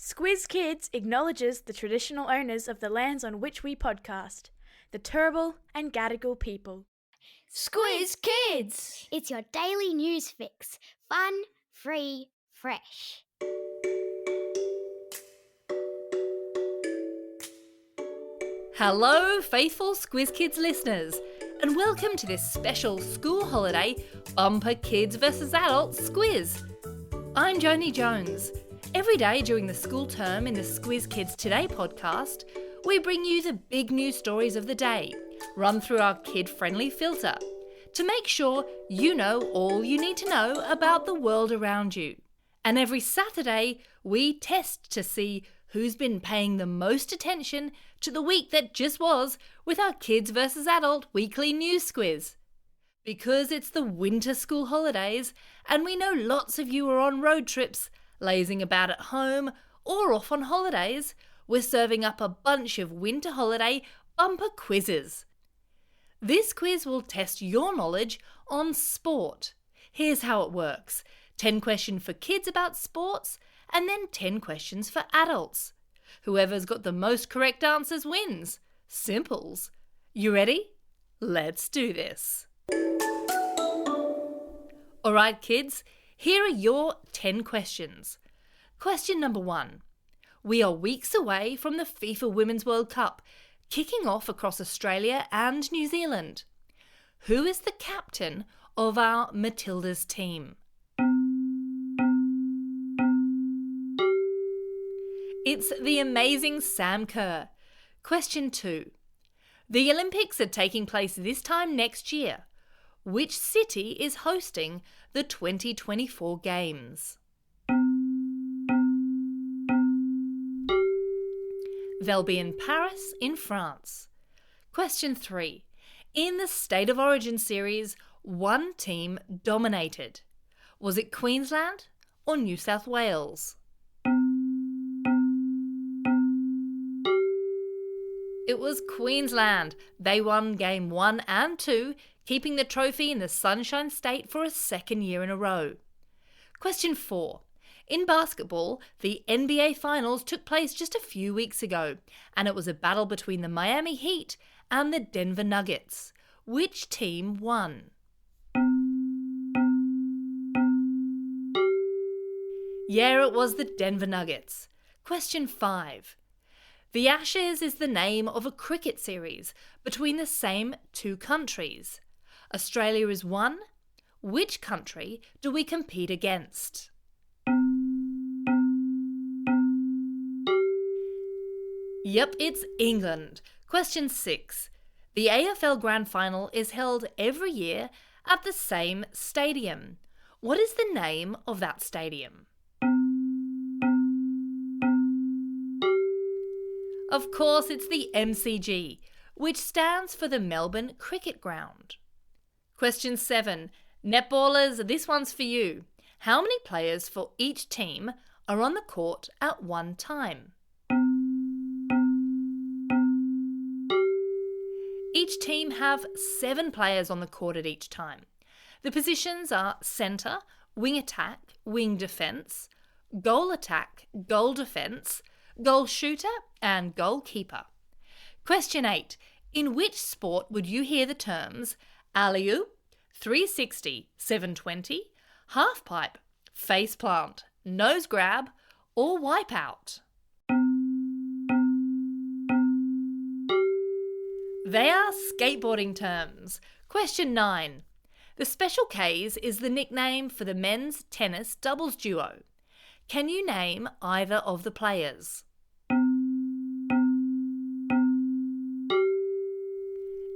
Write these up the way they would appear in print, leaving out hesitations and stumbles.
Squiz Kids acknowledges the traditional owners of the lands on which we podcast, the Turrbal and Gadigal people. Squiz Kids! It's your daily news fix. Fun, free, fresh. Hello, faithful Squiz Kids listeners, and welcome to this special school holiday Bumper Kids vs Adults Squiz. I'm Joni Jones. Every day during the school term in the Squiz Kids Today podcast, we bring you the big news stories of the day, run through our kid-friendly filter, to make sure you know all you need to know about the world around you. And every Saturday, we test to see who's been paying the most attention to the week that just was with our Kids vs Adult weekly news squiz. Because it's the winter school holidays, and we know lots of you are on road trips, lazing about at home, or off on holidays, we're serving up a bunch of winter holiday bumper quizzes. This quiz will test your knowledge on sport. Here's how it works. 10 questions for kids about sports, and then 10 questions for adults. Whoever's got the most correct answers wins. Simples. You ready? Let's do this. All right, kids, here are your 10 questions. Question number 1. We are weeks away from the FIFA Women's World Cup, kicking off across Australia and New Zealand. Who is the captain of our Matildas team? It's the amazing Sam Kerr. Question 2. The Olympics are taking place this time next year. Which city is hosting the 2024 Games? They'll be in Paris, in France. Question 3. In the State of Origin series, one team dominated. Was it Queensland or New South Wales? It was Queensland. They won Game 1 and 2, keeping the trophy in the Sunshine State for a second year in a row. Question 4. In basketball, the NBA Finals took place just a few weeks ago, and it was a battle between the Miami Heat and the Denver Nuggets. Which team won? Yeah, it was the Denver Nuggets. Question 5. The Ashes is the name of a cricket series between the same two countries. Australia is one. Which country do we compete against? Yep, it's England. Question 6. The AFL Grand Final is held every year at the same stadium. What is the name of that stadium? Of course, it's the MCG, which stands for the Melbourne Cricket Ground. Question 7. Netballers, this one's for you. How many players for each team are on the court at one time? Each team have 7 players on the court at each time. The positions are centre, wing attack, wing defence, goal attack, goal defence, goal shooter and goalkeeper. Question 8. In which sport would you hear the terms alley-oop, 360, 720, half-pipe, face-plant, nose grab or wipe-out? They are skateboarding terms. Question 9. The Special Ks is the nickname for the men's tennis doubles duo. Can you name either of the players?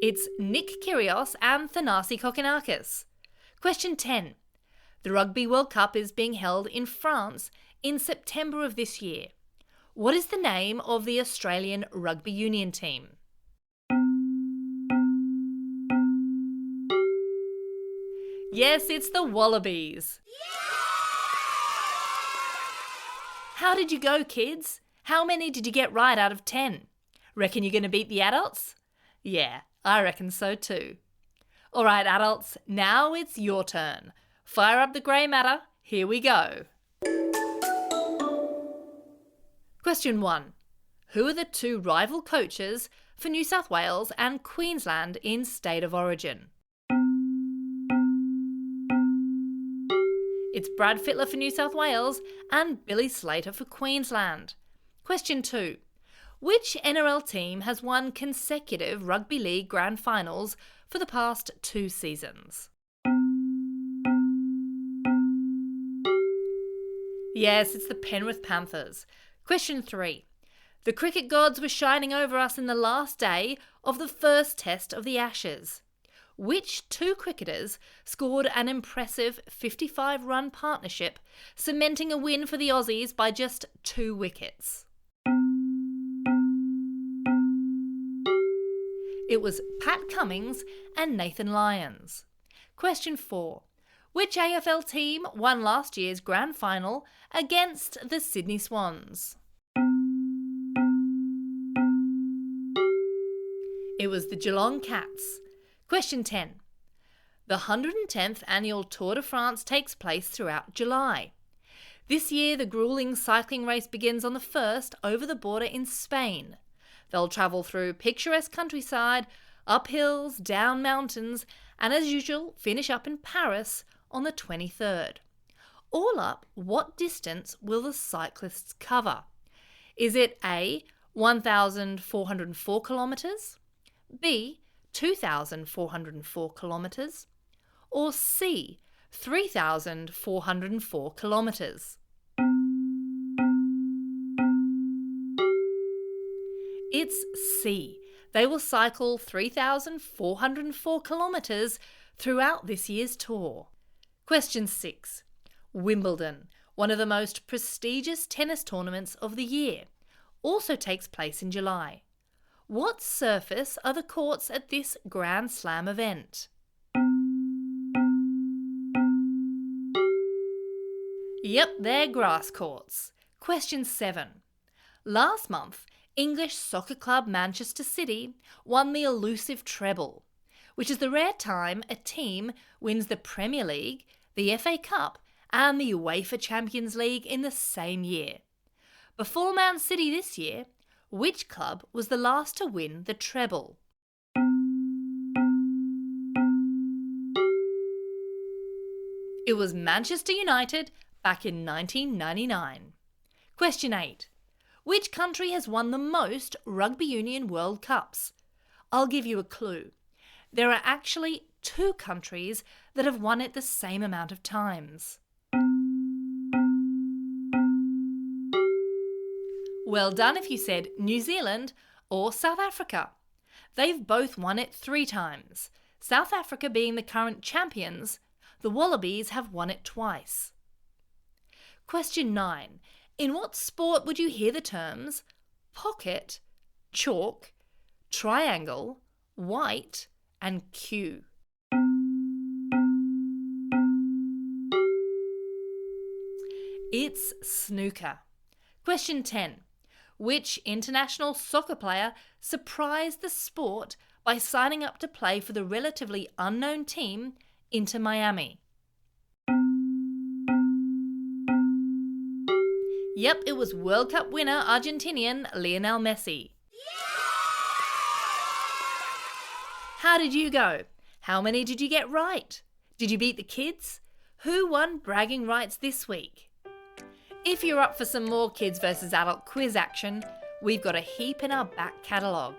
It's Nick Kyrgios and Thanasi Kokkinakis. Question 10. The Rugby World Cup is being held in France in September of this year. What is the name of the Australian Rugby Union team? Yes, it's the Wallabies. How did you go, kids? How many did you get right out of 10? Reckon you're going to beat the adults? Yeah, I reckon so too. All right, adults, now it's your turn. Fire up the grey matter. Here we go. Question 1. Who are the two rival coaches for New South Wales and Queensland in state of origin? It's Brad Fittler for New South Wales and Billy Slater for Queensland. Question 2. Which NRL team has won consecutive Rugby League Grand Finals for the past 2 seasons? Yes, it's the Penrith Panthers. Question 3. The cricket gods were shining over us in the last day of the first test of the Ashes. Which two cricketers scored an impressive 55-run partnership, cementing a win for the Aussies by just 2 wickets? It was Pat Cummins and Nathan Lyons. Question 4. Which AFL team won last year's grand final against the Sydney Swans? It was the Geelong Cats. Question 10. The 110th annual Tour de France takes place throughout July. This year, the gruelling cycling race begins on the 1st over the border in Spain. They'll travel through picturesque countryside, up hills, down mountains, and as usual, finish up in Paris on the 23rd. All up, what distance will the cyclists cover? Is it A, 1,404 kilometres, B, 2,404 kilometres, or C, 3,404 kilometres? It's C. They will cycle 3,404 kilometres throughout this year's tour. Question 6. Wimbledon, one of the most prestigious tennis tournaments of the year, also takes place in July. What surface are the courts at this Grand Slam event? Yep, they're grass courts. Question 7. Last month, English soccer club Manchester City won the elusive treble, which is the rare time a team wins the Premier League, the FA Cup and the UEFA Champions League in the same year. Before Man City this year, which club was the last to win the treble? It was Manchester United back in 1999. Question 8. Which country has won the most Rugby Union World Cups? I'll give you a clue. There are actually 2 countries that have won it the same amount of times. Well done if you said New Zealand or South Africa. They've both won it 3 times, South Africa being the current champions. The Wallabies have won it twice. Question 9. In what sport would you hear the terms pocket, chalk, triangle, white and cue? It's snooker. Question 10. Which international soccer player surprised the sport by signing up to play for the relatively unknown team Inter Miami? Yep, it was World Cup winner Argentinian Lionel Messi. How did you go? How many did you get right? Did you beat the kids? Who won bragging rights this week? If you're up for some more kids versus adult quiz action, we've got a heap in our back catalogue.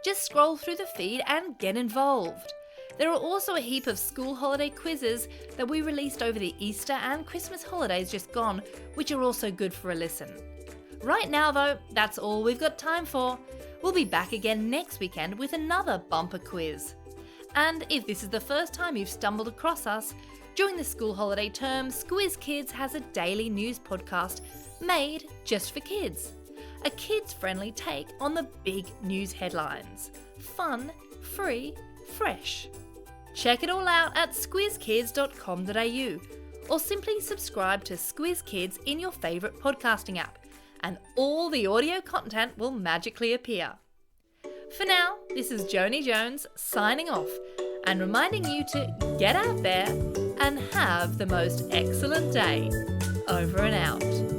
Just scroll through the feed and get involved. There are also a heap of school holiday quizzes that we released over the Easter and Christmas holidays just gone, which are also good for a listen. Right now though, that's all we've got time for. We'll be back again next weekend with another bumper quiz. And if this is the first time you've stumbled across us, during the school holiday term, Squiz Kids has a daily news podcast made just for kids. A kids-friendly take on the big news headlines. Fun, free, fresh. Check it all out at squizkids.com.au or simply subscribe to Squiz Kids in your favourite podcasting app and all the audio content will magically appear. For now, this is Joni Jones signing off and reminding you to get out there and have the most excellent day. Over and out.